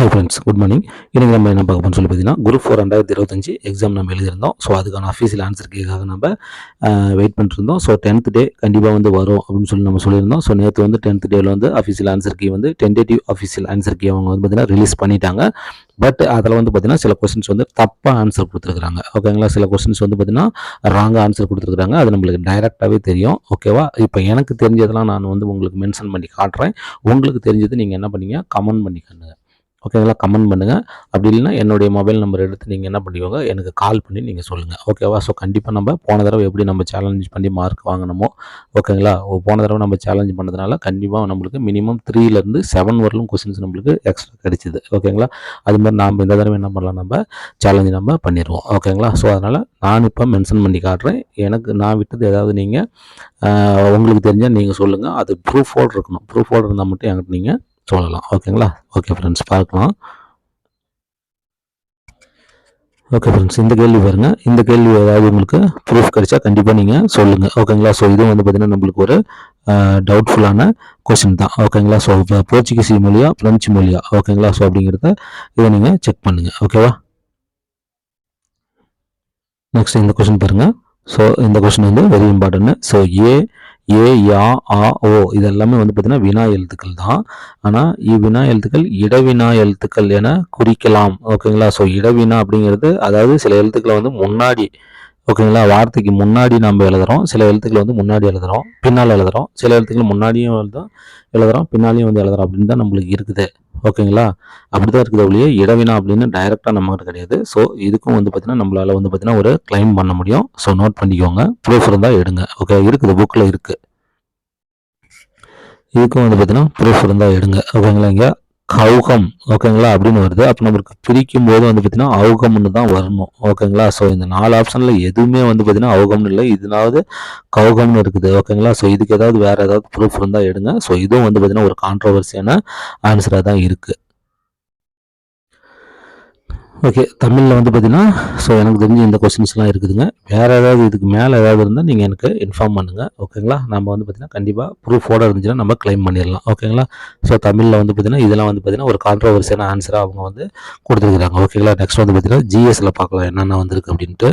Hi friends, good morning. இன்றைக்கி நம்ம என்ன பார்க்க போகிறோம்னு சொல்லி பார்த்தீங்கன்னா, குரூப் 4 2025 எக்ஸாம் நம்ம எழுதியிருந்தோம். ஸோ அதுக்கான அஃபீஷியல் ஆன்சர் கீக்காக நம்ம வெயிட் பண்ணிட்டுருந்தோம். ஸோ 10th டே கண்டிப்பாக வரும் அப்படின்னு சொல்லி நம்ம சொல்லியிருந்தோம். ஸோ நேற்று 10th டேயில் official answer key tentative official answer key அவங்க பார்த்தீங்கன்னா ரிலீஸ் பண்ணிட்டாங்க. பட் அதில் பார்த்தீங்கன்னா சில கொஸ்டின்ஸ் தப்பாக ஆன்சர் கொடுத்துருக்குறாங்க. ஓகேங்களா, சில கொஸ்டின்ஸ் பார்த்தீங்கன்னா ராங்காக ஆன்சர் கொடுத்துருக்குறாங்க. அது நம்மளுக்கு டைரெக்டாகவே தெரியும். ஓகேவா, இப்போ எனக்கு தெரிஞ்சதெல்லாம் நான் உங்களுக்கு மென்ஷன் பண்ணி காட்டுறேன். உங்களுக்கு தெரிஞ்சது நீங்கள் என்ன பண்ணீங்க, கமெண்ட் பண்ணிக்கோங்க. ஓகேங்களா, கமெண்ட் பண்ணுங்கள். அப்படி இல்லைன்னா என்னுடைய மொபைல் நம்பர் எடுத்து நீங்கள் என்ன பண்ணிக்கோங்க, எனக்கு கால் பண்ணி நீங்கள் சொல்லுங்கள். ஓகேவா, ஸோ கண்டிப்பாக நம்ம போன தடவை எப்படி நம்ம சேலஞ்ச் பண்ணி மார்க் வாங்கினோமோ, ஓகேங்களா, போன தடவை நம்ம சேலஞ்ச் பண்ணதுனால கண்டிப்பாக நம்மளுக்கு மினிமம் 3லேருந்து 7 வரலும் கொஸ்டின்ஸ் நம்மளுக்கு எக்ஸ்ட்ரா கிடைச்சிது. ஓகேங்களா, அது மாதிரி நாம் இந்த தடவை என்ன பண்ணலாம், நம்ம சேலஞ்சு நம்ம பண்ணிடுவோம். ஓகேங்களா, ஸோ அதனால் நான் இப்போ மென்ஷன் பண்ணி காட்டுறேன். எனக்கு நான் விட்டது ஏதாவது நீங்கள் உங்களுக்கு தெரிஞ்சால் நீங்கள் சொல்லுங்கள். அது ப்ரூஃபோடு இருக்கணும். ப்ரூஃபோடு இருந்தால் மட்டும் என்கிட்ட நீங்கள் சொல்லலாம். ஓகேங்களா, ஓகே ஃப்ரெண்ட்ஸ், பார்க்கலாம். ஓகே ஃப்ரெண்ட்ஸ், இந்த கேள்வி பாருங்கள். இந்த கேள்வி ஏதாவது உங்களுக்கு ப்ரூஃப் கிடைச்சா கண்டிப்பாக நீங்கள் சொல்லுங்கள். ஓகேங்களா, ஸோ இதுவும் பார்த்தீங்கன்னா நம்மளுக்கு ஒரு டவுட்ஃபுல்லான கொஸ்டின் தான். ஓகேங்களா, ஸோ இப்போ போர்ச்சுகீஸ் மொழியா பிரெஞ்சு மொழியா, ஓகேங்களா, ஸோ அப்படிங்கிறத இதை நீங்கள் செக் பண்ணுங்கள். ஓகேவா, நெக்ஸ்ட் இந்த கொஸ்டின் பாருங்கள். ஸோ இந்த கொஸ்டின் வெரி இம்பார்ட்டன்ட். ஸோ ஏ யா ஆ ஓ இதெல்லாமே பார்த்தீங்கன்னா வினா எழுத்துக்கள் தான். ஆனால் இவ்வினா எழுத்துக்கள் இடவினா எழுத்துக்கள் என குறிக்கலாம். ஓகேங்களா, ஸோ இடவினா அப்படிங்கிறது அதாவது சில எழுத்துக்களை முன்னாடி, ஓகேங்களா, வார்த்தைக்கு முன்னாடி நம்ம எழுதுகிறோம். சில எழுத்துக்களை முன்னாடி எழுதுகிறோம், பின்னால் எழுதுகிறோம். சில எழுத்துக்கள் முன்னாடியும் எழுதுகிறோம், பின்னாலையும் எழுதுகிறோம் அப்படின்னு தான் நம்மளுக்கு இருக்குது. ஓகேங்களா, அப்படி தான் இருக்குது ஒழிய இடவினா அப்படின்னு டைரெக்டாக நம்மகிட்ட கிடையாது. ஸோ இதுக்கும் பார்த்தீங்கன்னா நம்மளால் பார்த்தீங்கன்னா ஒரு கிளைம் பண்ண முடியும். ஸோ நோட் பண்ணிக்கோங்க, ப்ரூஃப் இருந்தால் எடுங்க. ஓகே, இருக்குது, புக்கில் இருக்குது. இதுக்கும் பார்த்தீங்கன்னா ப்ரூஃப் இருந்தால் எடுங்க. ஓகேங்களா, இங்கே கௌகம், ஓகேங்களா, அப்படின்னு வருது. அப்போ நம்மளுக்கு பிரிக்கும் போது பார்த்தீங்கன்னா அவுகம்னு தான் வரணும். ஓகேங்களா, ஸோ இந்த 4 ஆப்ஷனில் எதுவுமே பார்த்தீங்கன்னா அவுகம்னு இல்லை, இதுனாவது கௌகம்னு இருக்குது. ஓகேங்களா, ஸோ இதுக்கு ஏதாவது வேறு ஏதாவது ப்ரூஃப் இருந்தால் எடுங்க. ஸோ இதுவும் பார்த்தீங்கன்னா ஒரு கான்ட்ரவர்சியான ஆன்சராக தான் இருக்குது. ஓகே, தமிழில் பார்த்தீங்கன்னா ஸோ எனக்கு தெரிஞ்சு இந்த கொஸ்டின்ஸ்லாம் இருக்குதுங்க. வேறு ஏதாவது இதுக்கு மேலே ஏதாவது இருந்தால் நீங்கள் எனக்கு இன்ஃபார்ம் பண்ணுங்கள். ஓகேங்களா, நம்ம பார்த்தீங்கன்னா கண்டிப்பாக ப்ரூஃபோடு இருந்துச்சுன்னா நம்ம கிளைம் பண்ணிடலாம். ஓகேங்களா, ஸோ தமிழில் பார்த்தீங்கன்னா இதெல்லாம் பார்த்தீங்கன்னா ஒரு கான்ட்ரவர்சியான ஆன்சராக அவங்க கொடுத்துருக்குறாங்க. ஓகேங்களா, நெக்ஸ்ட் பார்த்தீங்கன்னா ஜிஎஸ்ல பார்க்கலாம் என்னென்ன வந்திருக்கு அப்படின்ட்டு.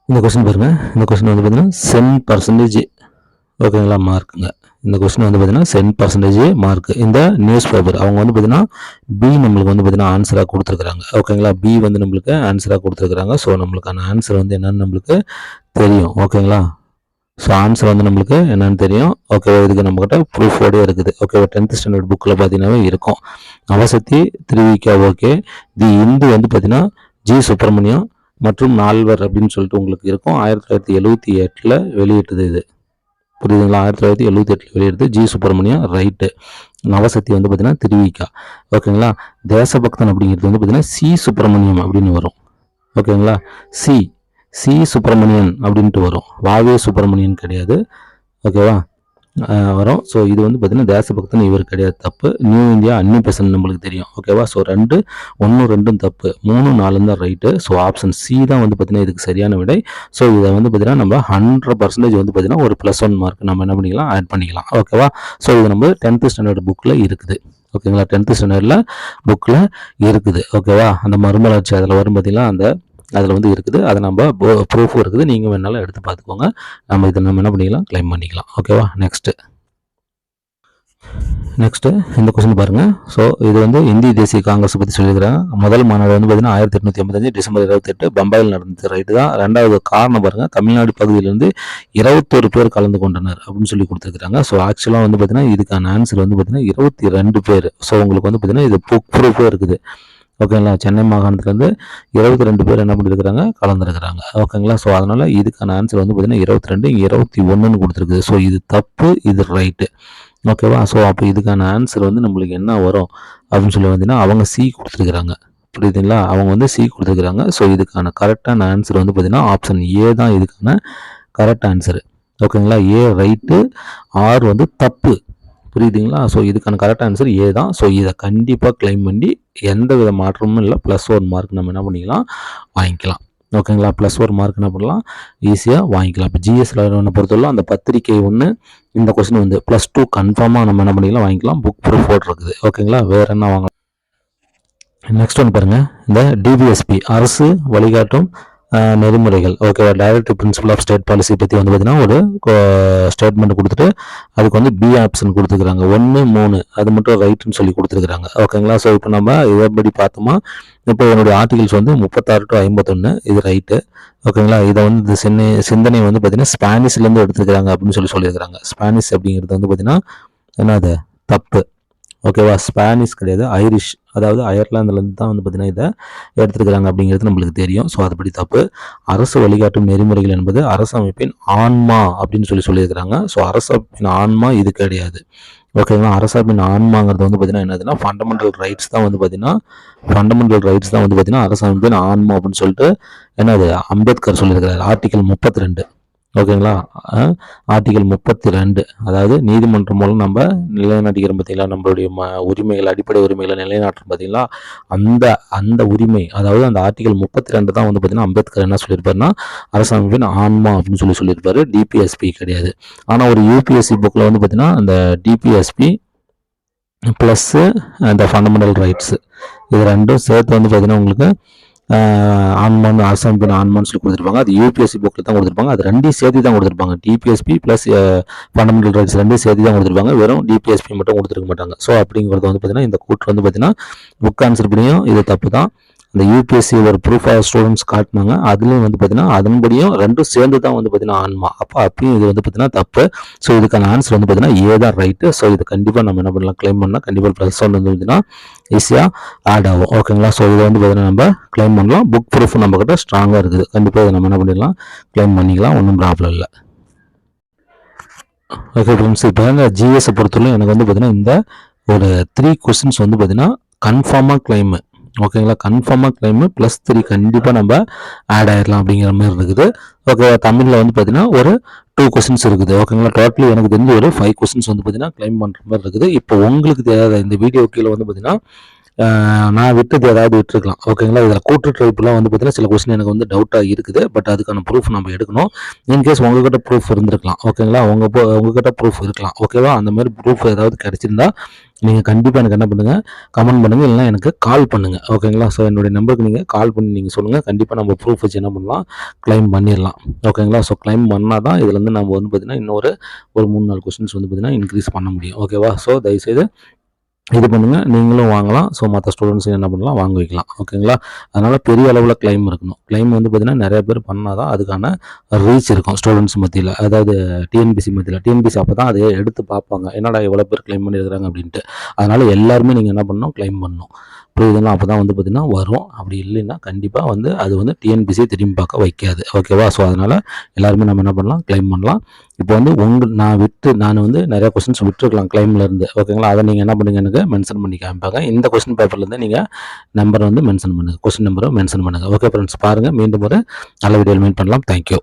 இந்த கொஸ்டின் பாருங்கள். இந்த கொஸ்டின் பார்த்தீங்கன்னா 10% ஓகேங்களா மார்க்குங்க. இந்த கொஸ்டின் பார்த்தீங்கன்னா 10% மார்க். இந்த நியூஸ் பேப்பர் அவங்க பார்த்தீங்கன்னா பி நம்மளுக்கு பார்த்தீங்கன்னா ஆன்சராக கொடுத்துருக்குறாங்க. ஓகேங்களா, பி நம்மளுக்கு ஆன்சராக கொடுத்துருக்குறாங்க. ஸோ நம்மளுக்கான ஆன்சர் என்னன்னு நம்மளுக்கு தெரியும். ஓகேங்களா, ஸோ ஆன்சர் நம்மளுக்கு என்னன்னு தெரியும். ஓகே, இதுக்கு நம்மகிட்ட ப்ரூஃபோடே இருக்குது. ஓகே, 10th ஸ்டாண்டர்ட் புக்கில் பார்த்தீங்கன்னாவே இருக்கும். நவசக்தி திருவிக்கா, ஓகே, தி இந்து பார்த்தீங்கன்னா ஜி சுப்பிரமணியம் மற்றும் நால்வர் அப்படின்னு சொல்லிட்டு உங்களுக்கு இருக்கும். 1978 வெளியிட்டது இது. புரியுதுங்களா, 1978 வெளியிடுது ஜி சுப்பிரமணியம், ரைட்டு. நவசக்தி பார்த்தீங்கன்னா திருவிக்கா. ஓகேங்களா, தேசபக்தன் அப்படிங்கிறது பார்த்தீங்கன்னா சி சுப்பிரமணியம் அப்படின்னு வரும். ஓகேங்களா, சி சுப்பிரமணியன் அப்படின்ட்டு வரும், வாவே சுப்பிரமணியன் கிடையாது. ஓகேவா, வரும். ஸோ இது பார்த்தீங்கன்னா தேசபக்தன் இவர் கிடையாது, தப்பு. நியூ இந்தியா அன்னிபெசன்ட் நம்மளுக்கு தெரியும். ஓகேவா, ஸோ 1 2 தப்பு, 3 4 தான் ரைட்டு. ஸோ ஆப்ஷன் சி தான் பார்த்தீங்கன்னா இதுக்கு சரியான விடை. ஸோ இதை பார்த்தீங்கன்னா நம்ம 100% பார்த்தீங்கன்னா ஒரு +1 மார்க் நம்ம என்ன பண்ணிக்கலாம், ஆட் பண்ணிக்கலாம். ஓகேவா, ஸோ இது நம்ம 10th ஸ்டாண்டர்ட் புக்கில் இருக்குது. ஓகேங்களா, 10th ஸ்டாண்டர்டில் புக்கில் இருக்குது. ஓகேவா, அந்த மறுமலர்ச்சி அதில் வரும் பார்த்தீங்கன்னா அந்த அதில் இருக்குது. அதை நம்ம ப்ரூஃபும் இருக்குது, நீங்கள் வேணாலும் எடுத்து பார்த்துக்கோங்க. நம்ம என்ன பண்ணிக்கலாம், கிளைம் பண்ணிக்கலாம். ஓகேவா, நெக்ஸ்ட்டு இந்த கொஸ்டின் பாருங்கள். ஸோ இது இந்திய தேசிய காங்கிரஸ் பற்றி சொல்லியிருக்கிறாங்க. முதல் மாநாடு பார்த்தீங்கன்னா 1885 டிசம்பர் 28 பம்பாயில் நடந்தது. ரைட்டு தான். ரெண்டாவது காரணம் பாருங்கள், தமிழ்நாடு பகுதியிலிருந்து 21 பேர் கலந்து கொண்டனர் அப்படின்னு சொல்லி கொடுத்துருக்காங்க. ஸோ ஆக்சுவலாக பார்த்தீங்கன்னா இதுக்கான ஆன்சர் பார்த்தீங்கன்னா 22 பேர். ஸோ உங்களுக்கு பார்த்தீங்கன்னா இது ப்ரூஃபே இருக்குது. ஓகேங்களா, சென்னை மாகாணத்துலேருந்து 22 பேர் என்ன பண்ணியிருக்கிறாங்க, கலந்துருக்கிறாங்க. ஓகேங்களா, ஸோ அதனால் இதுக்கான ஆன்சர் பார்த்தீங்கன்னா 22, 21ன்னு கொடுத்துருக்குது. ஸோ இது தப்பு, இது ரைட்டு. ஓகேவா, ஸோ அப்போ இதுக்கான ஆன்சர் நம்மளுக்கு என்ன வரும் அப்படின்னு சொல்லி பார்த்தீங்கன்னா அவங்க சி கொடுத்துருக்குறாங்க. புரியுதுங்களா, அவங்க சி கொடுத்துருக்குறாங்க. ஸோ இதுக்கான கரெக்டான ஆன்சர் பார்த்தீங்கன்னா ஆப்ஷன் ஏ தான் இதுக்கான கரெக்ட் ஆன்சரு. ஓகேங்களா, ஏ ரைட்டு, ஆர் தப்பு. புரியுதுங்களா, ஸோ இதுக்கான கரெக்ட் ஆன்சர் ஏ தான். ஸோ இதை கண்டிப்பாக கிளைம் பண்ணி எந்த வித மாற்றமும் இல்லை, +1 மார்க் நம்ம என்ன பண்ணிக்கலாம், வாங்கிக்கலாம். ஓகேங்களா. ப்ளஸ் ஒரு மார்க் என்ன பண்ணலாம், ஈஸியாக வாங்கிக்கலாம். இப்போ ஜிஎஸ்ல பொறுத்தவரை அந்த பத்திரிக்கை ஒன்று, இந்த கொஸ்டின் வந்து +2 கன்ஃபார்மாக நம்ம என்ன பண்ணிக்கலாம், வாங்கிக்கலாம். புக் ப்ரூஃப் இருக்குது. ஓகேங்களா. வேறு என்ன வாங்கலாம். நெக்ஸ்ட் ஒன்று பாருங்கள், இந்த டிபிஎஸ்பி அரசு வழிகாட்டும் நெறிமுறைகள். ஓகேவா. Directive principle of state policy பற்றி வந்து பார்த்தீங்கன்னா ஒரு ஸ்டேட்மெண்ட் கொடுத்துட்டு அதுக்கு வந்து பி ஆப்ஷன் கொடுத்துருக்குறாங்க. 1, 3 அது மட்டும் ரைட்டுன்னு சொல்லி கொடுத்துருக்குறாங்க. ஓகேங்களா. ஸோ இப்போ நம்ம இதன்படி பார்த்தோமா, இப்போ என்னுடைய ஆர்டிகல்ஸ் வந்து 36 to 51 இது ரைட்டு. ஓகேங்களா. இதை வந்து இந்த சிந்தனை வந்து பார்த்தீங்கன்னா ஸ்பானிஷ்லேருந்து எடுத்துருக்குறாங்க அப்படின்னு சொல்லியிருக்கிறாங்க. ஸ்பானிஷ் அப்படிங்கிறது வந்து பார்த்தீங்கன்னா என்னது தப்பு. ஓகேவா. ஸ்பானிஷ் கிடையாது, ஐரிஷ், அதாவது அயர்லாந்துலேருந்து தான் வந்து பார்த்தீங்கன்னா இதை எடுத்துருக்கிறாங்க அப்படிங்கிறது நம்மளுக்கு தெரியும். ஸோ அதுபடி தப்பு. அரசு வழிகாட்டும் நெறிமுறைகள் என்பது அரசமைப்பின் ஆன்மா அப்படின்னு சொல்லியிருக்கிறாங்க. ஸோ அரசமைப்பின் ஆன்மா இது கிடையாது. ஓகேங்களா. அரசமைப்பின் ஆன்மாங்கிறது வந்து பார்த்தீங்கன்னா என்னதுன்னா ஃபண்டமெண்டல் ரைட்ஸ் தான் வந்து பார்த்தீங்கன்னா அரசமைப்பின் ஆன்மா அப்படின்னு சொல்லிட்டு என்னது அம்பேத்கர் சொல்லியிருக்கிறார். ஆர்டிகல் 32. ஓகேங்களா. ஆர்டிகல் 32, அதாவது நீதிமன்றம் மூலம் நம்ம நிலைநாட்டிக்கிறோம் பார்த்தீங்களா, நம்மளுடைய உரிமைகள், அடிப்படை உரிமைகளை நிலைநாட்டுறோம் பார்த்தீங்களா, அந்த உரிமை, அதாவது அந்த ஆர்டிகல் 32 தான் வந்து பார்த்தீங்கன்னா அம்பேத்கர் என்ன சொல்லியிருப்பாருன்னா அரசமைப்பின் ஆன்மா அப்படின்னு சொல்லியிருப்பாரு. டிபிஎஸ்பி கிடையாது. ஆனால் ஒரு யூபிஎஸ்சி புக்கில் வந்து பார்த்தீங்கன்னா அந்த டிபிஎஸ்பி ப்ளஸ்ஸு அந்த ஃபண்டமெண்டல் ரைட்ஸு இது ரெண்டும் சேர்த்து வந்து பார்த்தீங்கன்னா உங்களுக்கு ஆன்மான் அரசமைப்பின் ஆன்மான்னு சொல்லி கொடுத்துருப்பாங்க. அது யூபிஎஸ்சி புக்கில் தான் கொடுத்துருப்பாங்க. அது ரெண்டையும் சேர்த்து தான் கொடுத்துருப்பாங்க. டிபிஎஸ்பி ப்ளஸ் ஃபண்டமெண்டல் ரைட்ஸ் ரெண்டையும் சேர்த்து தான் கொடுத்துருப்பாங்க. வெறும் டிபிஎஸ்பி மட்டும் கொடுத்துருக்க மாட்டாங்க. ஸோ அப்படிங்கிறது வந்து பார்த்தீங்கன்னா இந்த கூற்று வந்து பார்த்தீங்கன்னா புக் ஆன்சர் படியும் இது தப்பு தான். இந்த யூபிஎஸ்சி ஒரு ப்ரூஃப் ஆஃப் ஸ்டூடெண்ட்ஸ் காட்டினாங்க. அதுலேயும் வந்து பார்த்தீங்கன்னா அதன்படியும் ரெண்டும் சேர்ந்து தான் வந்து பார்த்தீங்கன்னா ஆன்மா. அப்போ அப்பயும் இது வந்து பார்த்தீங்கன்னா தப்பு. ஸோ இதுக்கான ஆன்சர் வந்து பார்த்தீங்கன்னா ஏ தான் ரைட்டு. ஸோ இது கண்டிப்பாக நம்ம என்ன பண்ணலாம், கிளைம் பண்ணால் கண்டிப்பாக +1 வந்து பார்த்தீங்கன்னா ஈஸியாக ஆட் ஆகும். ஓகேங்களா. ஸோ இதை வந்து பார்த்தீங்கன்னா நம்ம கிளைம் பண்ணலாம். புக் ப்ரூஃப் நம்மக்கிட்ட ஸ்ட்ராங்காக இருக்குது. கண்டிப்பாக இதை நம்ம என்ன பண்ணிடலாம், கிளைம் பண்ணிக்கலாம். ஒன்றும் ப்ராப்ளம் இல்லை. ஓகே ஃப்ரெண்ட்ஸ், இப்போ இந்த ஜிஎஸை பொறுத்தவரை எனக்கு வந்து பார்த்தீங்கன்னா இந்த ஒரு 3 கொஸ்டின்ஸ் வந்து பார்த்தீங்கன்னா கன்ஃபார்மாக கிளைமு. ஓகேங்களா. கன்ஃபார்மாக கிளைமு +3 கண்டிப்பாக நம்ம ஆட் ஆயிடலாம் அப்படிங்கிற மாதிரி இருக்குது. ஓகே. தமிழில் வந்து பார்த்தீங்கன்னா ஒரு 2 கொஸ்டின்ஸ் இருக்குது. ஓகேங்களா. டோட்டலி எனக்கு தெரிஞ்சு ஒரு 5 கொஸ்டின்ஸ் வந்து பார்த்தீங்கன்னா கிளைம் பண்ணுற மாதிரி இருக்குது. இப்போ உங்களுக்கு தேவை இந்த வீடியோ கீழே வந்து பார்த்தீங்கன்னா நான் விட்டது ஏதாவது விட்டுருக்கலாம். ஓகேங்களா. இதில் கூட்டு டைப்லாம் வந்து பார்த்தீங்கன்னா சில கொஸ்டின் எனக்கு வந்து டவுட்டாக இருக்குது. பட் அதுக்கான ப்ரூஃப் நம்ம எடுக்கணும். இன்கேஸ் உங்ககிட்ட ப்ரூஃப் இருந்திருக்கலாம். ஓகேங்களா. உங்ககிட்ட ப்ரூஃப் இருக்கலாம். ஓகேவா. அந்த மாதிரி ப்ரூஃப் ஏதாவது கிடைச்சிருந்தா நீங்கள் கண்டிப்பாக எனக்கு என்ன பண்ணுங்கள், கமெண்ட் பண்ணுங்கள், இல்லைனா எனக்கு கால் பண்ணுங்கள். ஓகேங்களா. ஸோ என்னுடைய நம்பருக்கு நீங்கள் கால் பண்ணி நீங்கள் சொல்லுங்கள். கண்டிப்பாக நம்ம ப்ரூஃப் வச்சு என்ன பண்ணலாம், கிளைம் பண்ணிடலாம். ஓகேங்களா. ஸோ கிளைம் பண்ணால் தான் இதுலேருந்து நம்ம வந்து பார்த்திங்கன்னா இன்னொரு 3-4 கொஸ்டின்ஸ் வந்து பார்த்திங்கன்னா இன்க்ரீஸ் பண்ண முடியும். ஓகேவா. ஸோ தயவுசெய்து இது பண்ணுங்கள். நீங்களும் வாங்கலாம். ஸோ மற்ற ஸ்டூடெண்ட்ஸும் என்ன பண்ணலாம், வாங்க வைக்கலாம். ஓகேங்களா. அதனால் பெரிய அளவில் கிளைம் இருக்கணும். கிளைம் வந்து பார்த்திங்கன்னா நிறைய பேர் பண்ணால் தான் அதுக்கான ரீச் இருக்கும் ஸ்டூடெண்ட்ஸ் மத்தியில், அதாவது டிஎன்பிசி மத்தியில். டிஎன்பிசி அப்போ தான் அதை எடுத்து பார்ப்பாங்க, என்னடா இவ்வளோ பேர் கிளைம் பண்ணியிருக்கிறாங்க அப்படின்ட்டு. அதனால் எல்லாருமே நீங்கள் என்ன பண்ணணும், கிளைம் பண்ணணும். புரியுதுங்களா. அப்போ தான் வந்து பார்த்திங்கன்னா வரும். அப்படி இல்லைன்னா கண்டிப்பாக வந்து அது வந்து டிஎன்பிசி திரும்பி பார்க்க வைக்காது. ஓகேவா. ஸோ அதனால் எல்லாருமே நம்ம என்ன பண்ணலாம், கிளைம் பண்ணலாம். இப்போ வந்து நான் வந்து நிறையா கொஸ்டின்ஸ் விட்டுருக்கலாம் கிளைம்லேருந்து. ஓகேங்களா. அதை நீங்கள் என்ன பண்ணுங்க, எனக்கு மென்ஷன் பண்ணி காமிப்பாங்க. இந்த கொஸ்டின் பேப்பர்லேருந்து நீங்கள் நம்பரை வந்து மென்ஷன் பண்ணுங்கள், கொஸ்டின் நம்பரை மென்ஷன் பண்ணுங்கள். ஓகே ஃப்ரெண்ட்ஸ், பாருங்கள். மீண்டும் ஒரு நல்ல வீடியோவில் மீட் பண்ணலாம். தேங்க்யூ.